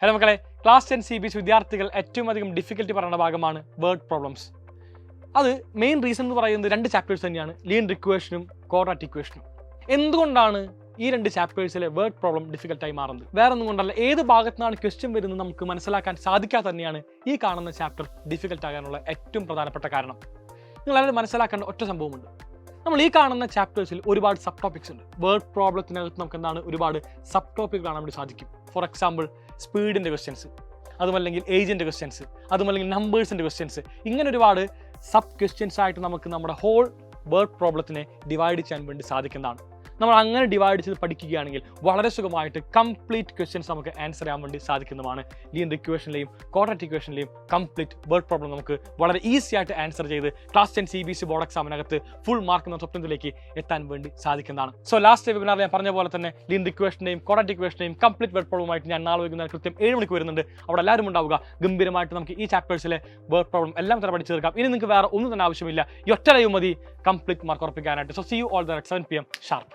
Hello മക്കളെ, class 10 CBSE വിദ്യാർത്ഥികൾ ഏറ്റവും അധികം ഡിഫിക്കൽട്ടി പറയുന്ന ഭാഗമാണ് വേർഡ് പ്രോബ്ലംസ്. അത് മെയിൻ റീസൺ എന്ന് പറയുന്നത് 2 ചാപ്റ്റേഴ്സ് തന്നെയാണ്, ലീനിയർ ഇക്വേഷനും ക്വാഡ്രാറ്റിക് ഇക്വേഷനും. എന്തുകൊണ്ടാണ് ഈ 2 ചാപ്റ്റേഴ്സിലെ വേർഡ് പ്രോബ്ലം ഡിഫിക്കൽട്ടായി മാറുന്നത്? വേറെ ഒന്നും കൊണ്ടല്ല, ഏത് ഭാഗത്താണ് ക്വസ്റ്റ്യൻ വരുന്നത് നമുക്ക് മനസ്സിലാക്കാൻ സാധിക്കാതെ തന്നെയാണ് ഈ കാണുന്ന ചാപ്റ്റർ ഡിഫിക്കൽട്ട് ആകാനുള്ള ഏറ്റവും പ്രധാനപ്പെട്ട കാരണം. നിങ്ങളെല്ലാവരും മനസ്സിലാക്കേണ്ട ഒറ്റ സംഭവമുണ്ട്. നമ്മൾ ഈ കാണുന്ന ചാപ്റ്റേഴ്സിൽ ഒരുപാട് സബ് ടോപ്പിക്സ് ഉണ്ട്. വേർഡ് പ്രോബ്ലത്തിനകത്ത് നമുക്ക് എന്താണ് ഒരുപാട് സബ് ടോപ്പിക് കാണാൻ വേണ്ടി സാധിക്കും. ഫോർ എക്സാമ്പിൾ, സ്പീഡിൻ്റെ ക്വസ്റ്റ്യൻസ്, അതുമല്ലെങ്കിൽ ഏജിൻ്റെ ക്വസ്റ്റ്യൻസ്, അതുമല്ലെങ്കിൽ നമ്പേഴ്സിൻ്റെ ക്വസ്റ്റ്യൻസ്, ഇങ്ങനെ ഒരുപാട് സബ് ക്വസ്റ്റ്യൻസ് ആയിട്ട് നമുക്ക് നമ്മുടെ ഹോൾ വേർഡ് പ്രോബ്ലത്തിനെ ഡിവൈഡ് ചെയ്യാൻ വേണ്ടി സാധിക്കുന്നതാണ്. നമ്മൾ അങ്ങനെ ഡിവൈഡ് ചെയ്ത് പഠിക്കുകയാണെങ്കിൽ വളരെ സുഖമായിട്ട് കംപ്ലീറ്റ് ക്വസ്റ്റ്യൻസ് നമുക്ക് ആൻസർ ചെയ്യാൻ വേണ്ടി സാധിക്കുന്നതാണ്. ലീനിയർ ഇക്വേഷനിലെയും ക്വാഡ്രാറ്റിക് ഇക്വേഷനിലെയും കംപ്ലീറ്റ് വേർഡ് പ്രോബ്ലം നമുക്ക് വളരെ ഈസി ആയിട്ട് ആൻസർ ചെയ്ത് ക്ലാസ് 10 CBSE ബോർഡ് എക്സാമിനകത്ത് ഫുൾ മാർക്ക് എന്ന സ്വപ്നത്തിലേക്ക് എത്താൻ വേണ്ടി സാധിക്കുന്നതാണ്. സോ ലാസ്റ്റ് വെബിനാറിൽ ഞാൻ പറഞ്ഞ പോലെ തന്നെ ലീനിയർ ഇക്വേഷനെയും ക്വാഡ്രാറ്റിക് ഇക്വേഷനെയും കംപ്ലീറ്റ് വേർഡ് പ്രോബ്ലമായിട്ട് ഞാൻ നാളെ വൈകുന്നേരം കൃത്യം 7 മണിക്ക് വരുന്നുണ്ട്. അവിടെ എല്ലാവരും ഉണ്ടാവുക. ഗംഭീരമായിട്ട് നമുക്ക് ഈ ചാപ്റ്റേഴ്സിലെ വേർഡ് പ്രോബ്ലം എല്ലാം തന്നെ പഠിച്ചു തീർക്കാം. ഇനി നിങ്ങൾക്ക് വേറെ ഒന്നും തന്നെ ആവശ്യമില്ല. ഈ ഒറ്റ ലൈവ് മതി കംപ്ലീറ്റ് മാർക്ക് ഉറപ്പിക്കാനായിട്ട്. So see you all there at 7 PM sharp.